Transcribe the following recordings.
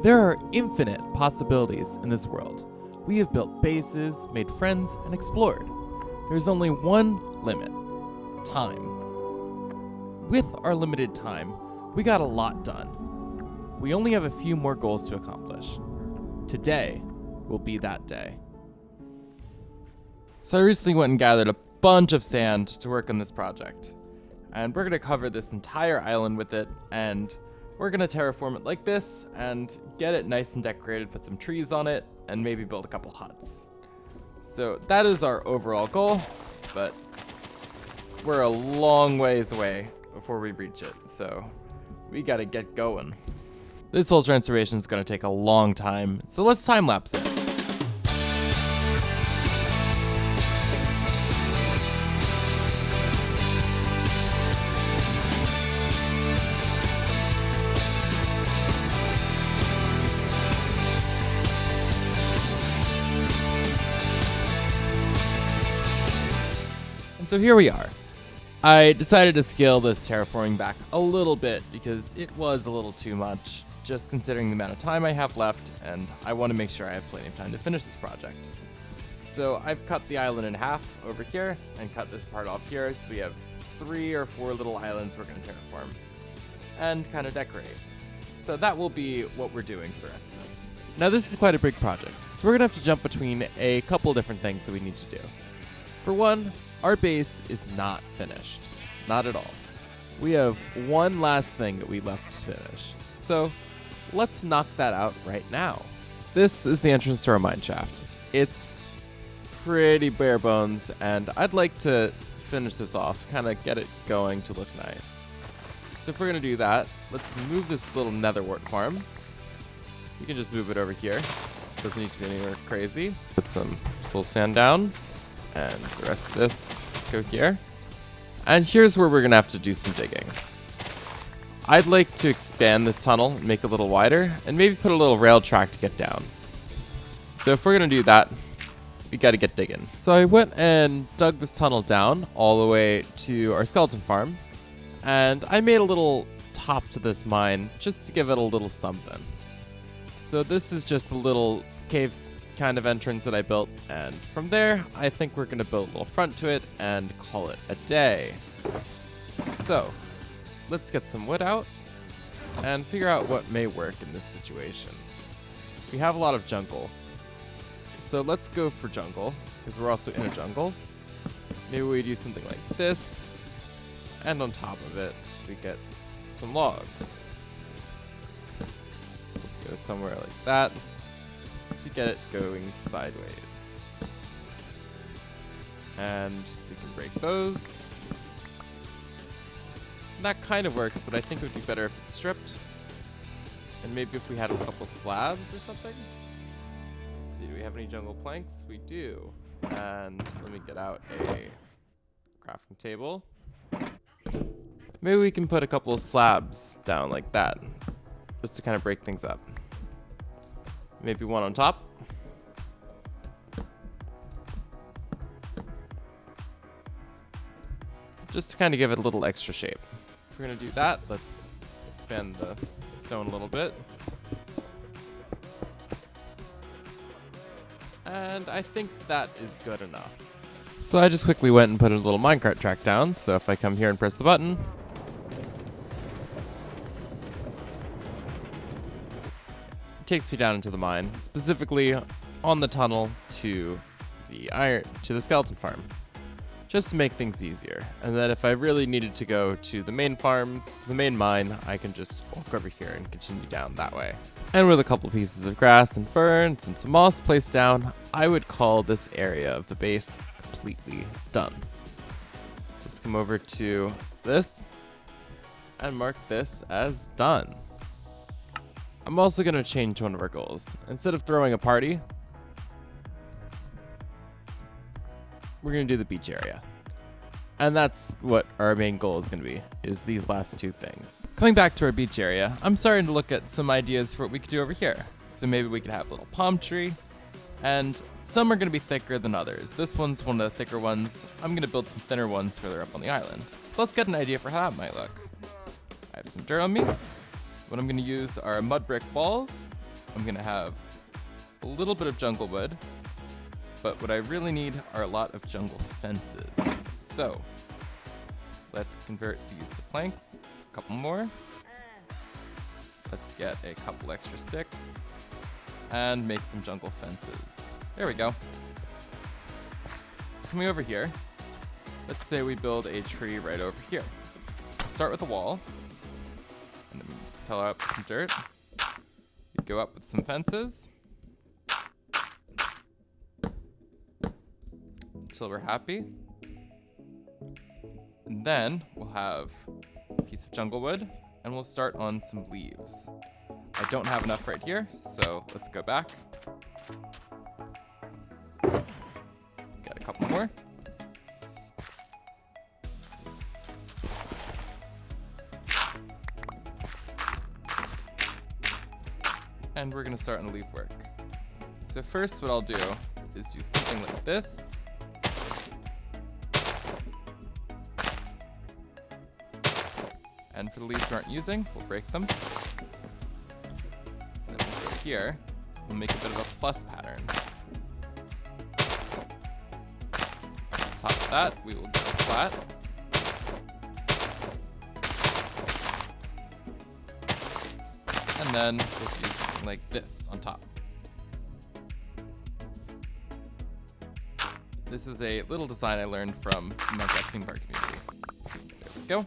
There are infinite possibilities in this world. We have built bases, made friends, and explored. There's only one limit: time. With our limited time, we got a lot done. We only have a few more goals to accomplish. Today will be that day. So I recently went and gathered a bunch of sand to work on this project. And we're going to cover this entire island with it, and we're going to terraform it like this and get it nice and decorated, put some trees on it, and maybe build a couple huts. So that is our overall goal, but we're a long ways away before we reach it, so we got to get going. This whole transformation is going to take a long time, so let's time lapse it. So here we are. I decided to scale this terraforming back a little bit because it was a little too much, just considering the amount of time I have left, and I want to make sure I have plenty of time to finish this project. So I've cut the island in half over here and cut this part off here, so we have 3 or 4 little islands we're going to terraform and kind of decorate. So that will be what we're doing for the rest of this. Now this is quite a big project, so we're going to have to jump between a couple different things that we need to do. For one, our base is not finished. Not at all. We have one last thing that we left to finish. So let's knock that out right now. This is the entrance to our mine shaft. It's pretty bare bones, and I'd like to finish this off, kind of get it going to look nice. So if we're going to do that, let's move this little nether wart farm. You can just move it over here. Doesn't need to be anywhere crazy. Put some soul sand down. And the rest of this go here. And here's where we're going to have to do some digging. I'd like to expand this tunnel and make it a little wider, and maybe put a little rail track to get down. So if we're going to do that, we got to get digging. So I went and dug this tunnel down all the way to our skeleton farm, and I made a little top to this mine just to give it a little something. So this is just a little cave kind of entrance that I built, and from there I think we're going to build a little front to it and call it a day. So let's get some wood out and figure out what may work in this situation. We have a lot of jungle, so let's go for jungle because we're also in a jungle. Maybe we do something like this, and on top of it we get some logs. Go somewhere like that to get it going sideways. And we can break those. That kind of works, but I think it would be better if it's stripped. And maybe if we had a couple slabs or something. Let's see, do we have any jungle planks? We do. And let me get out a crafting table. Maybe we can put a couple of slabs down like that, just to kind of break things up. Maybe one on top. Just to kind of give it a little extra shape. If we're going to do that, let's expand the stone a little bit. And I think that is good enough. So I just quickly went and put a little minecart track down. So if I come here and press the button, takes me down into the mine, specifically on the tunnel to the skeleton farm, just to make things easier. And then if I really needed to go to the main farm, to the main mine, I can just walk over here and continue down that way. And with a couple pieces of grass and ferns and some moss placed down, I would call this area of the base completely done. So let's come over to this and mark this as done. I'm also going to change one of our goals. Instead of throwing a party, we're going to do the beach area. And that's what our main goal is going to be, is these last two things. Coming back to our beach area, I'm starting to look at some ideas for what we could do over here. So maybe we could have a little palm tree, and some are going to be thicker than others. This one's one of the thicker ones. I'm going to build some thinner ones further up on the island. So let's get an idea for how that might look. I have some dirt on me. What I'm going to use are mud brick walls I'm gonna have a little bit of jungle wood, but what I really need are a lot of jungle fences. So let's convert these to planks, a couple more. Let's get a couple extra sticks and make some jungle fences. There we go. So coming over here, let's say we build a tree right over here. Start with a wall, and then color up some dirt. You go up with some fences until we're happy. And then we'll have a piece of jungle wood, and we'll start on some leaves. I don't have enough right here, so let's go back. Got a couple more. And we're gonna start on the leaf work. So first what I'll do is do something like this. And for the leaves we aren't using, we'll break them. And then we'll go here, we'll make a bit of a plus pattern. On top of that, we will go flat. And then we'll do something like this on top. This is a little design I learned from the Minecraft theme park community. There we go.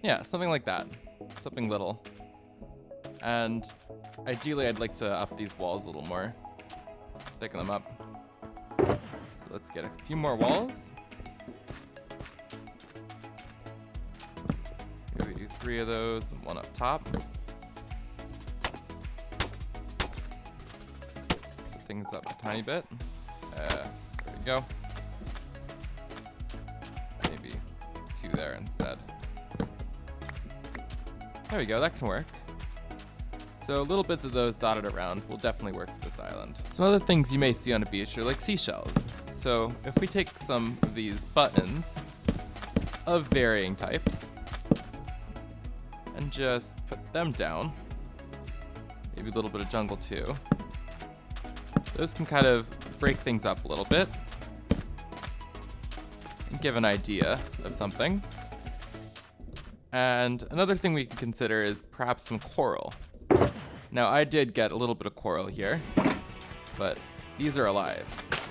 Yeah, something like that. Something little. And ideally I'd like to up these walls a little more. Thicken them up. So let's get a few more walls. Maybe we do 3 of those and 1 up top. So things up a tiny bit. There we go. Maybe 2 there instead. There we go, that can work. So little bits of those dotted around will definitely work for this island. Some other things you may see on a beach are like seashells. So if we take some of these buttons of varying types and just put them down, maybe a little bit of jungle too, those can kind of break things up a little bit and give an idea of something. And another thing we can consider is perhaps some coral. Now I did get a little bit of coral here, but these are alive.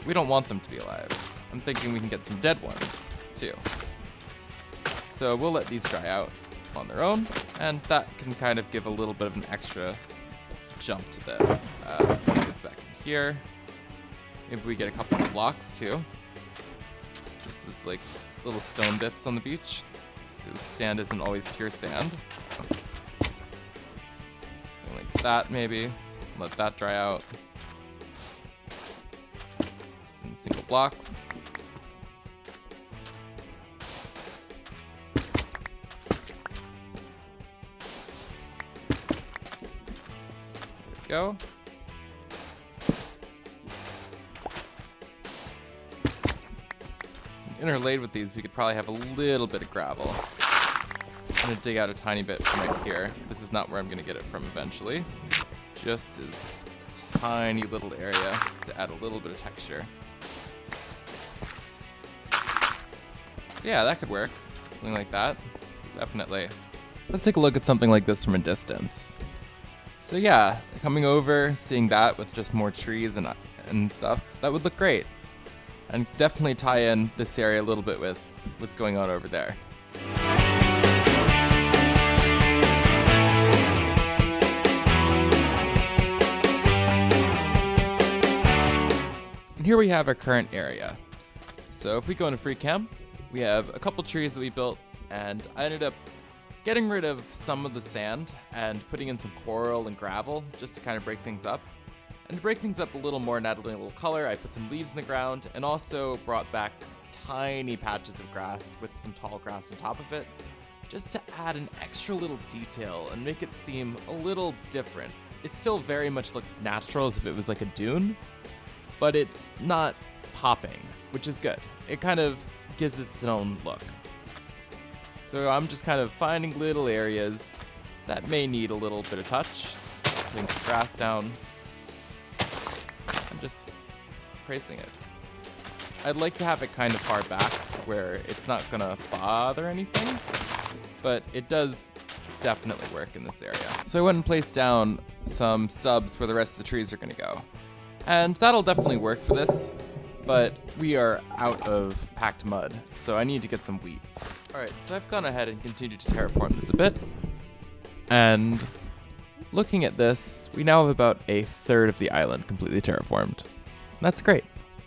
We don't want them to be alive. I'm thinking we can get some dead ones too. So we'll let these dry out on their own, and that can kind of give a little bit of an extra jump to this. Put this back in here. Maybe we get a couple of blocks too. Just as like little stone bits on the beach. Because sand isn't always pure sand. Something like that, maybe. Let that dry out. Just in single blocks. There we go. Interlaid with these, we could probably have a little bit of gravel. I'm gonna dig out a tiny bit from right here. This is not where I'm gonna get it from eventually. Just as a tiny little area to add a little bit of texture. So yeah, that could work. Something like that. Definitely. Let's take a look at something like this from a distance. So yeah, coming over, seeing that with just more trees and stuff, that would look great. And definitely tie in this area a little bit with what's going on over there. And here we have our current area. So if we go into free cam, we have a couple trees that we built, and I ended up getting rid of some of the sand and putting in some coral and gravel just to kind of break things up. And to break things up a little more and add a little color, I put some leaves in the ground and also brought back tiny patches of grass with some tall grass on top of it, just to add an extra little detail and make it seem a little different. It still very much looks natural as if it was like a dune, but it's not popping, which is good. It kind of gives its own look. So I'm just kind of finding little areas That may need a little bit of touch. Putting the grass down. I'm just placing it. I'd like to have it kind of far back where it's not gonna bother anything, but it does definitely work in this area. So I went and placed down some stubs where the rest of the trees are gonna go. And that'll definitely work for this, but we are out of packed mud, so I need to get some wheat. All right, so I've gone ahead and continued to terraform this a bit. And looking at this, we now have about a third of the island completely terraformed. That's great.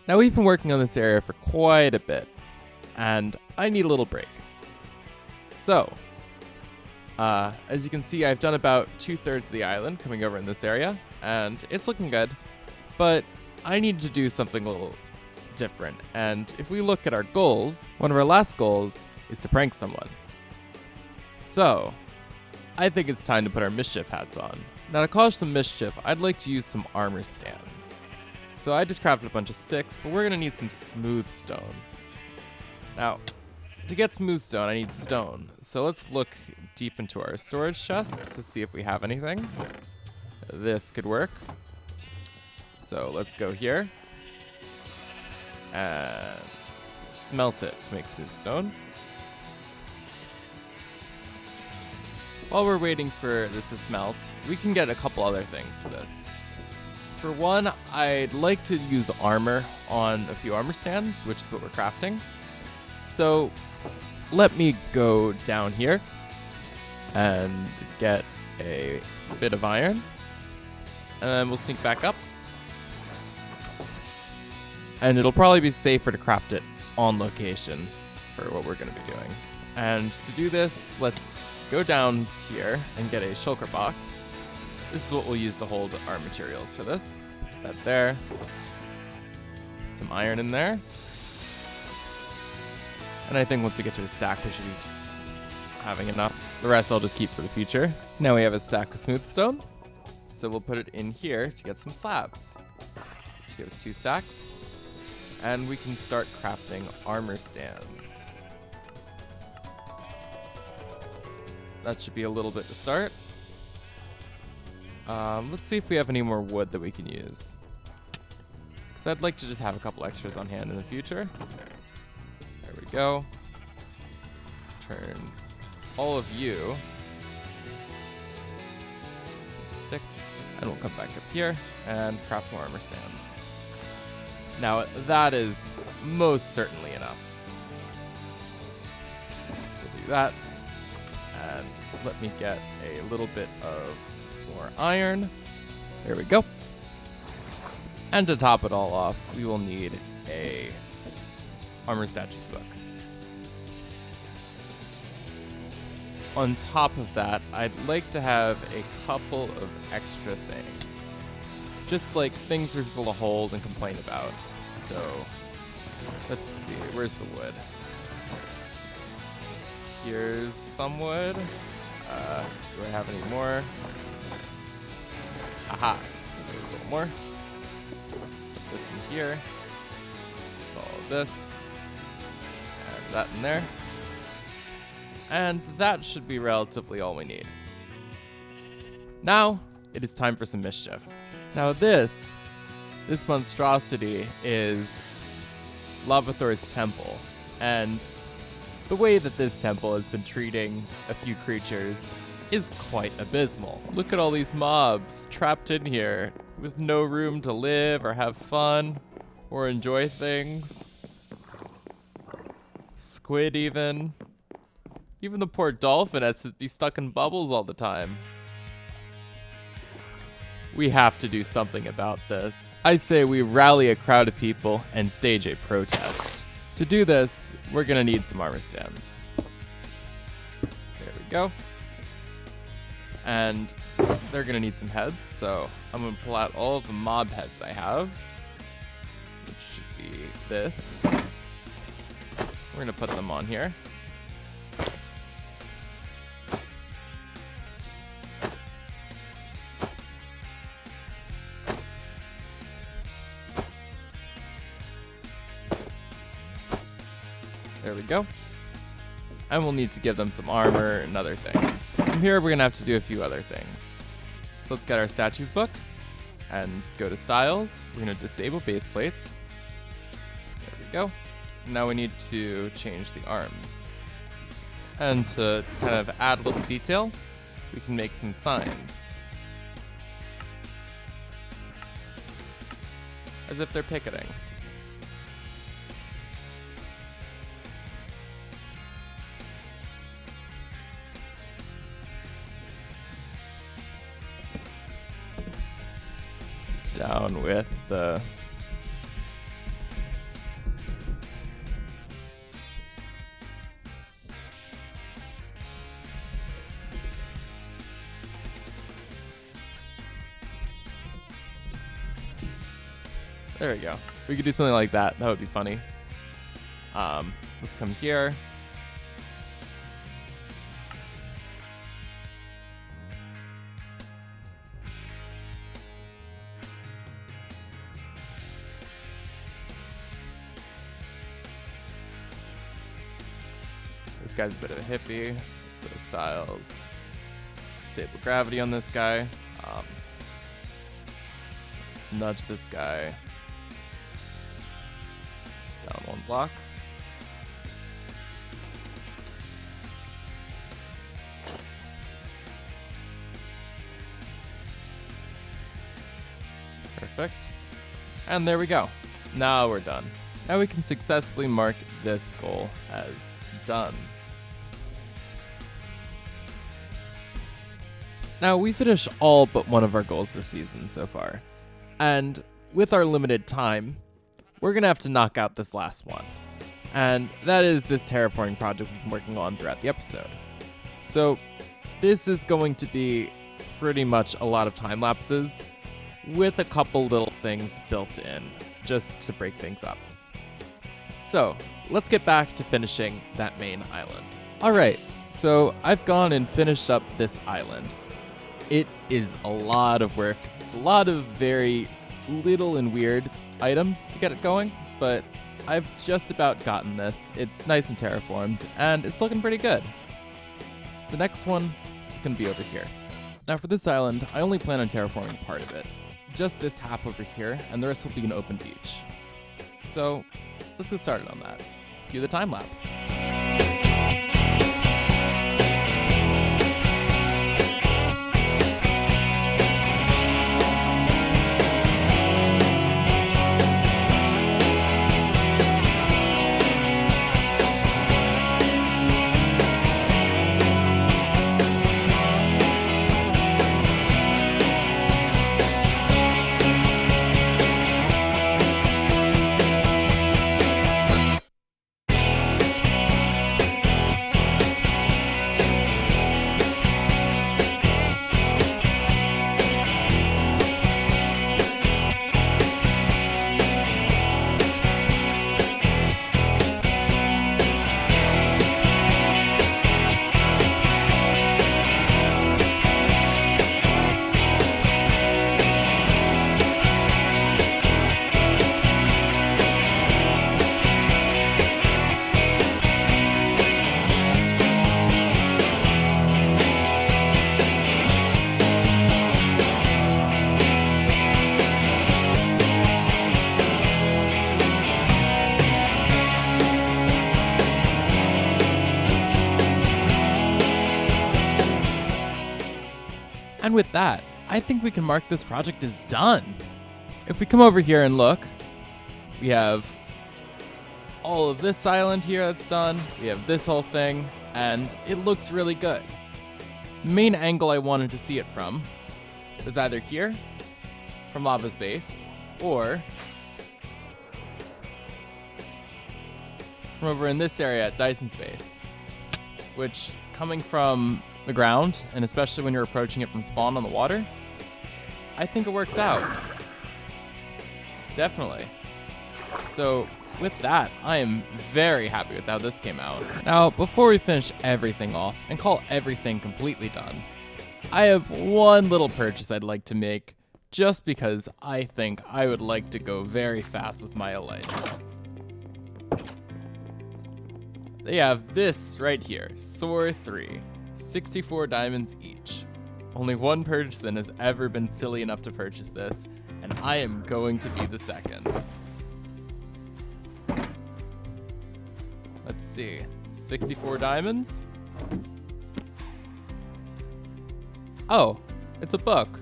Now we've been working on this area for quite a bit, and I need a little break. So, as you can see, I've done about 2/3 of the island coming over in this area, and it's looking good, but I need to do something a little different. And if we look at our goals, one of our last goals is to prank someone. So, I think it's time to put our mischief hats on. Now to cause some mischief, I'd like to use some armor stands. So I just crafted a bunch of sticks, but we're gonna need some smooth stone. Now, to get smooth stone, I need stone. So let's look deep into our storage chests to see if we have anything. This could work. So let's go here and smelt it to make smooth stone. While we're waiting for this to smelt, we can get a couple other things for this. For one, I'd like to use armor on a few armor stands, which is what we're crafting. So let me go down here and get a bit of iron, and then we'll sneak back up. And it'll probably be safer to craft it on location for what we're going to be doing. And to do this, let's go down here and get a shulker box. This is what we'll use to hold our materials for this. That there. Some iron in there. And I think once we get to a stack, we should be having enough. The rest I'll just keep for the future. Now we have a stack of smooth stone. So we'll put it in here to get some slabs. Which gives 2 stacks. And we can start crafting armor stands. That should be a little bit to start. Let's see if we have any more wood that we can use. Because I'd like to just have a couple extras on hand in the future. There we go. Turn all of you into sticks. And we'll come back up here and craft more armor stands. Now that is most certainly enough. We'll do that. And let me get a little bit of more iron. There we go. And to top it all off, we will need a armor statue's book. On top of that, I'd like to have a couple of extra things. Just like things for people to hold and complain about. So, let's see, where's the wood? Here's some wood. Do I have any more? Aha, there's a little more. Put this in here. Put all of this. And that in there. And that should be relatively all we need. Now, it is time for some mischief. Now this monstrosity is Lavathor's temple. And the way that this temple has been treating a few creatures is quite abysmal. Look at all these mobs trapped in here with no room to live or have fun or enjoy things. Squid even. Even the poor dolphin has to be stuck in bubbles all the time. We have to do something about this. I say we rally a crowd of people and stage a protest. To do this, we're gonna need some armor stands. There we go. And they're gonna need some heads, so I'm gonna pull out all of the mob heads I have, which should be this. We're gonna put them on here. There we go. And we'll need to give them some armor and other things. from here, we're gonna have to do a few other things. So let's get our statues book and go to styles. We're gonna disable base plates. There we go. Now we need to change the arms. And to kind of add a little detail, we can make some signs. As if they're picketing. Down with the there we go. We could do something like that. That would be funny. Let's come here. This guy's a bit of a hippie, so styles. Disable gravity on this guy. Let's nudge this guy down one block. Perfect. And there we go. Now we're done. Now we can successfully mark this goal as done. Now, we finished all but one of our goals this season so far, and with our limited time, we're going to have to knock out this last one, and that is this terraforming project we've been working on throughout the episode. So, this is going to be pretty much a lot of time lapses, with a couple little things built in, just to break things up. So, let's get back to finishing that main island. Alright, so I've gone and finished up this island. It is a lot of work. It's a lot of very little and weird items to get it going, but I've just about gotten this. It's nice and terraformed, and it's looking pretty good. The next one is going to be over here. Now for this island, I only plan on terraforming part of it. Just this half over here, and the rest will be an open beach. So let's get started on that. Cue the time lapse. And with that, I think we can mark this project as done. If we come over here and look, we have all of this island here that's done. We have this whole thing, and it looks really good. The main angle I wanted to see it from was either here, from Lava's base, or from over in this area at Dyson's base, which, coming from the ground, and especially when you're approaching it from spawn on the water, I think it works out. Definitely. So with that, I am very happy with how this came out. Now, before we finish everything off and call everything completely done, I have one little purchase I'd like to make, just because I think I would like to go very fast with my Elijah. They have this right here, Soar 3. 64 diamonds each. Only one person has ever been silly enough to purchase this, and I am going to be the second. Let's see, 64 diamonds? Oh, it's a book.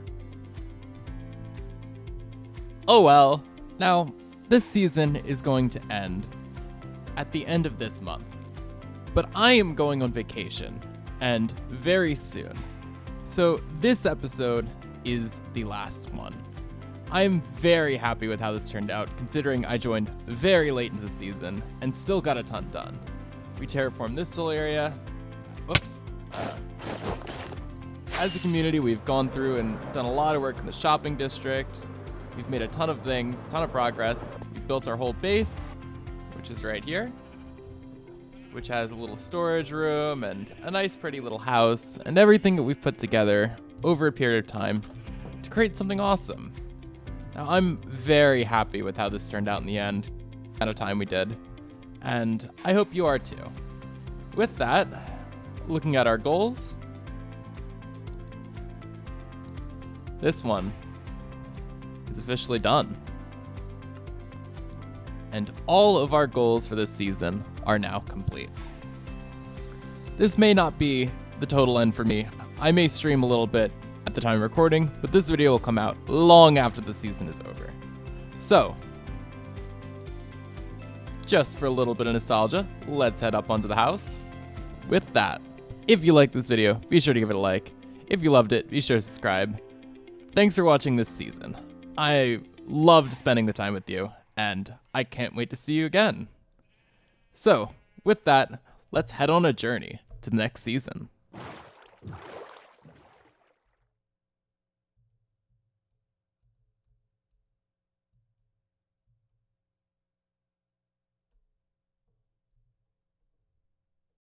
Oh well. Now, this season is going to end at the end of this month. But I am going on vacation, and very soon. So this episode is the last one. I am very happy with how this turned out, considering I joined very late into the season and still got a ton done. We terraformed this little area. Whoops. As a community, we've gone through and done a lot of work in the shopping district. We've made a ton of things, a ton of progress. We've built our whole base, which is right here, which has a little storage room and a nice pretty little house and everything that we've put together over a period of time to create something awesome. Now, I'm very happy with how this turned out in the end, the amount of time we did, and I hope you are too. With that, looking at our goals, this one is officially done. And all of our goals for this season are now complete. This may not be the total end for me. I may stream a little bit at the time of recording, but this video will come out long after the season is over. So, just for a little bit of nostalgia, let's head up onto the house. With that, if you liked this video, be sure to give it a like. If you loved it, be sure to subscribe. Thanks for watching this season. I loved spending the time with you, and I can't wait to see you again. So, with that, let's head on a journey to the next season.